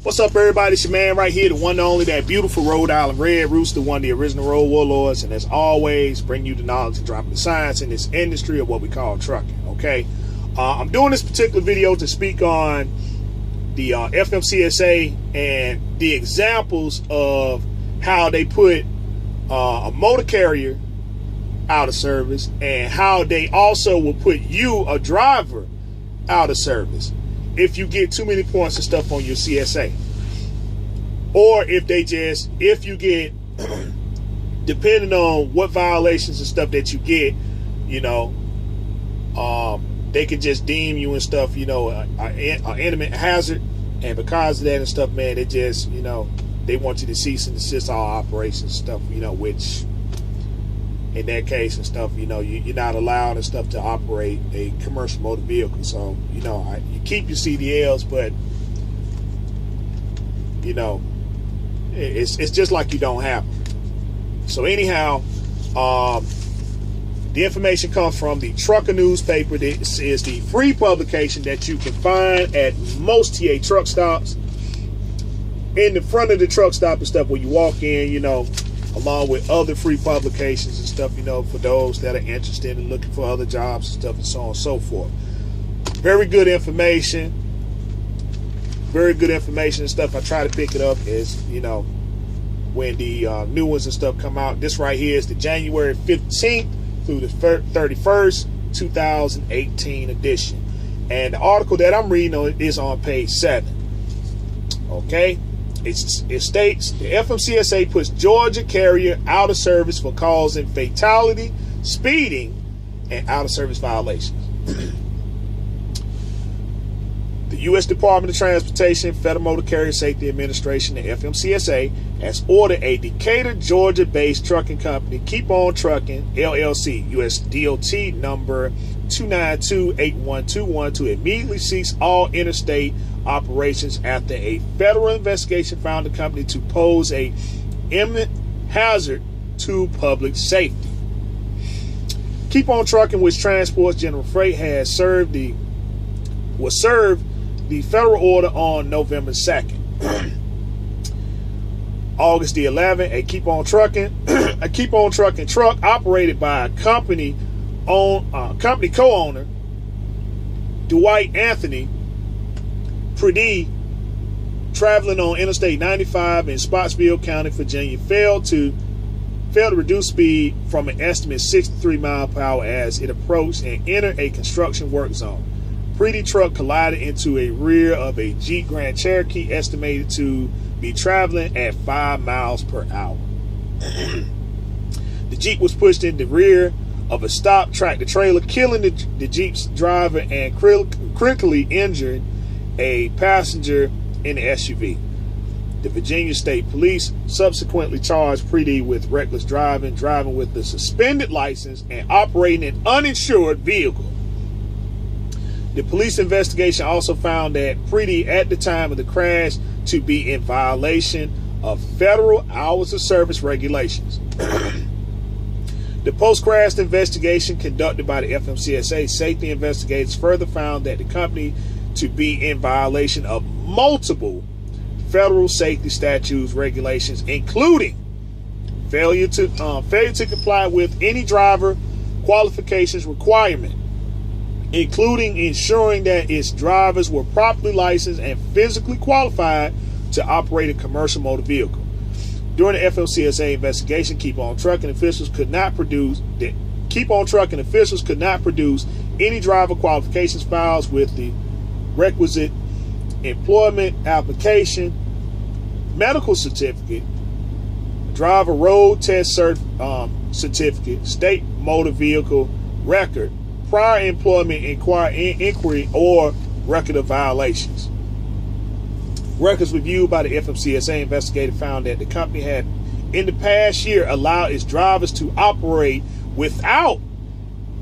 What's up, everybody? It's your man right here, the one and only, that beautiful Rhode Island Red Rooster, one of the original road warlords, and as always, bring you the knowledge and dropping the science in this industry of what we call trucking, okay? I'm doing this particular video to speak on the FMCSA and the examples of how they put a motor carrier out of service and how they also will put you, a driver, out of service if you get too many points and stuff on your CSA, or if you get depending on what violations and stuff that you get, you know, they can just deem you and stuff, you know, an imminent hazard, and because of that and stuff, man, they just, you know, they want you to cease and desist all operations and stuff, you know, which in that case and stuff, you know, you're not allowed and stuff to operate a commercial motor vehicle. So, you know, you keep your CDLs, but, you know, it's just like you don't have them. So anyhow, the information comes from the Trucker newspaper. This is the free publication that you can find at most TA truck stops. In the front of the truck stop and stuff, where you walk in, you know, along with other free publications and stuff, you know, for those that are interested in looking for other jobs and stuff and so on and so forth. Very good information. Very good information and stuff. I try to pick it up as, you know, when the new ones and stuff come out. This right here is the January 15th through the 31st, 2018 edition. And the article that I'm reading on is on page 7. Okay? It states, the FMCSA puts Georgia carrier out of service for causing fatality, speeding, and out of service violations. The U.S. Department of Transportation, Federal Motor Carrier Safety Administration, the FMCSA, has ordered a Decatur, Georgia-based trucking company, Keep On Trucking, LLC, U.S. DOT number 2928121, to immediately cease all interstate operations after a federal investigation found the company to pose a imminent hazard to public safety. Keep On Trucking, which transports general freight, has served the federal order on November 2nd. August the 11th, a Keep On Trucking truck operated by a company co-owner Dwight Anthony Priddy, traveling on Interstate 95 in Spotsville County, Virginia, failed to reduce speed from an estimated 63 miles per hour as it approached and entered a construction work zone. Priddy truck collided into a rear of a Jeep Grand Cherokee estimated to be traveling at 5 miles per hour. The Jeep was pushed in the rear of a stopped tractor trailer, killing the Jeep's driver and critically injured a passenger in the SUV. The Virginia State Police subsequently charged Priddy with reckless driving with a suspended license, and operating an uninsured vehicle. The police investigation also found that Priddy, at the time of the crash, to be in violation of federal hours of service regulations. The post-crash investigation conducted by the FMCSA safety investigators further found that the company to be in violation of multiple federal safety statutes, regulations, including failure to comply with any driver qualifications requirement, including ensuring that its drivers were properly licensed and physically qualified to operate a commercial motor vehicle. During the FMCSA investigation, Keep On Trucking officials could not produce any driver qualifications files with the requisite employment application, medical certificate, driver road test certificate, state motor vehicle record, prior employment inquiry, or record of violations. Records reviewed by the FMCSA investigator found that the company had in the past year allowed its drivers to operate without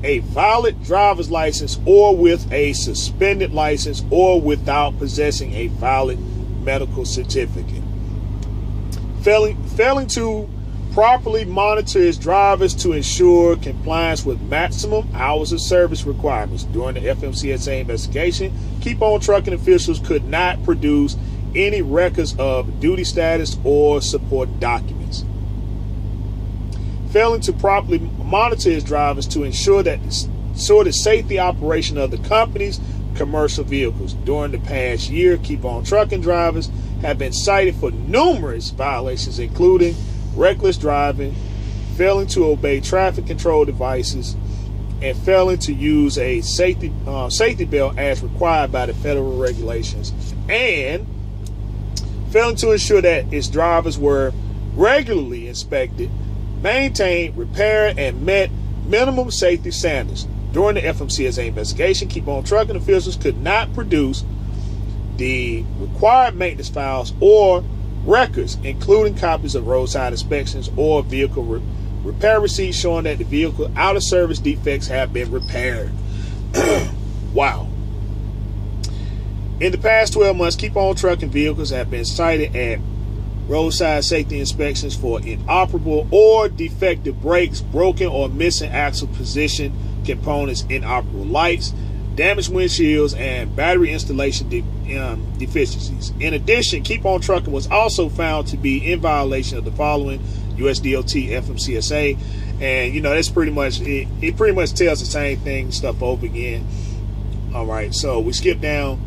a valid driver's license, or with a suspended license, or without possessing a valid medical certificate. Failing to properly monitor its drivers to ensure compliance with maximum hours of service requirements. During the FMCSA investigation, Keep On Trucking officials could not produce any records of duty status or support documents. Failing to properly monitor his drivers to ensure the safety operation of the company's commercial vehicles. During the past year, Keep On Trucking drivers have been cited for numerous violations, including reckless driving, failing to obey traffic control devices, and failing to use a safety belt as required by the federal regulations, and failing to ensure that its drivers were regularly inspected, maintained, repaired, and met minimum safety standards. During the FMCSA investigation, Keep On Trucking officials could not produce the required maintenance files or records, including copies of roadside inspections or vehicle repair receipts showing that the vehicle out of service defects have been repaired. Wow. In the past 12 months, Keep On Trucking vehicles have been cited at roadside safety inspections for inoperable or defective brakes, broken or missing axle position components, inoperable lights, damaged windshields, and battery installation deficiencies. In addition, Keep On Trucking was also found to be in violation of the following: US DOT, FMCSA, and that's pretty much it. It pretty much tells the same thing, stuff over again. All right, so we skip down.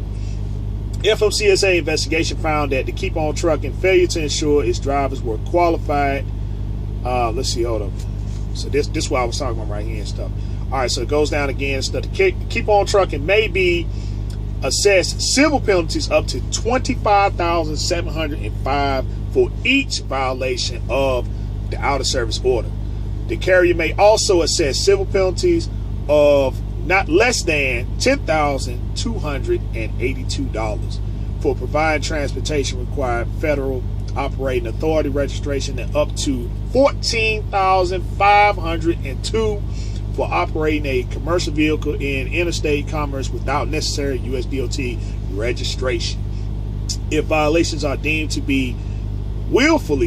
FMCSA investigation found that the Keep On Trucking failure to ensure its drivers were qualified. Let's see, hold up. So this is what I was talking about right here and stuff. All right, so it goes down again. So the Keep On Trucking may be assessed civil penalties up to $25,705 for each violation of the out of service order. The carrier may also assess civil penalties of not less than $10,282 for providing transportation required federal operating authority registration, and up to $14,502 for operating a commercial vehicle in interstate commerce without necessary US DOT registration. If violations are deemed to be willful,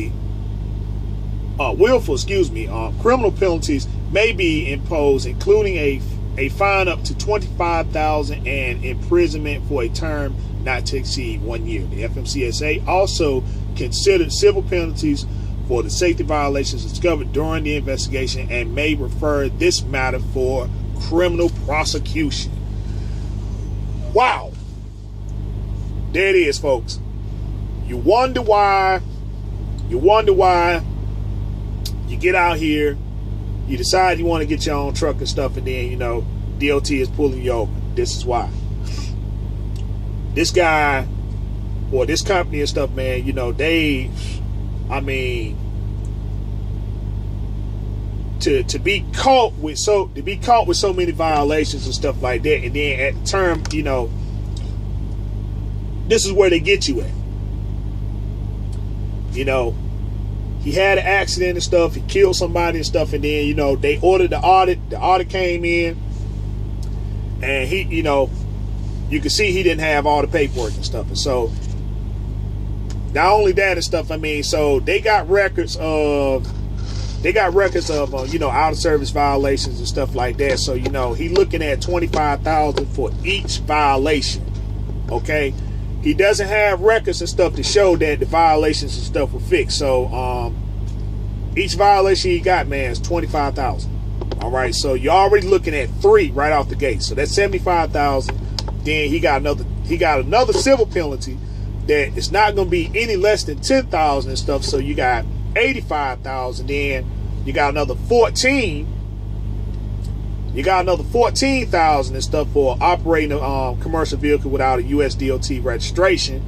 criminal penalties may be imposed, including a fine up to $25,000 and imprisonment for a term not to exceed 1 year. The FMCSA also considered civil penalties for the safety violations discovered during the investigation and may refer this matter for criminal prosecution. Wow. There it is, folks. You wonder why you get out here, you decide you want to get your own truck and stuff, and then DOT is pulling you over. This is why. This guy or this company and stuff, man, to be caught with so many violations and stuff like that, and then at the term, this is where they get you at. He had an accident and stuff, he killed somebody and stuff, and then they ordered the audit came in, and he you can see he didn't have all the paperwork and stuff. And so not only that and stuff, so they got records of out of service violations and stuff like that. So he looking at $25,000 for each violation. Okay, he doesn't have records and stuff to show that the violations and stuff were fixed. So each violation he got, man, is $25,000. All right, so you're already looking at 3 right off the gate. So that's $75,000. Then he got another civil penalty that it's not going to be any less than $10,000 and stuff. So you got $85,000. Then you got another $14,000. You got another $14,000 and stuff for operating a commercial vehicle without a US DOT registration.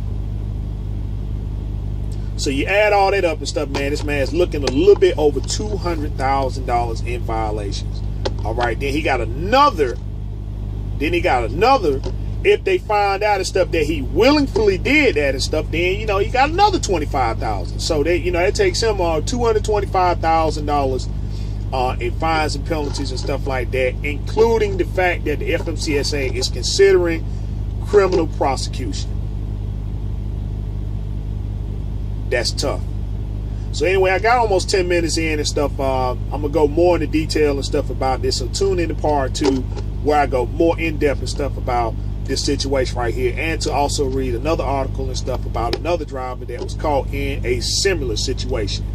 So you add all that up and stuff, man. This man's looking a little bit over $200,000 in violations. All right, then he got another. If they find out and stuff that he willingly did that and stuff, then he got another $25,000. So it takes him $225,000 in fines and penalties and stuff like that, including the fact that the FMCSA is considering criminal prosecution. That's tough. So anyway, I got almost 10 minutes in and stuff. I'm gonna go more into detail and stuff about this. So tune in to part 2, where I go more in depth and stuff about this situation right here, and to also read another article and stuff about another driver that was caught in a similar situation.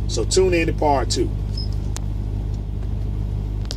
So tune in to part 2.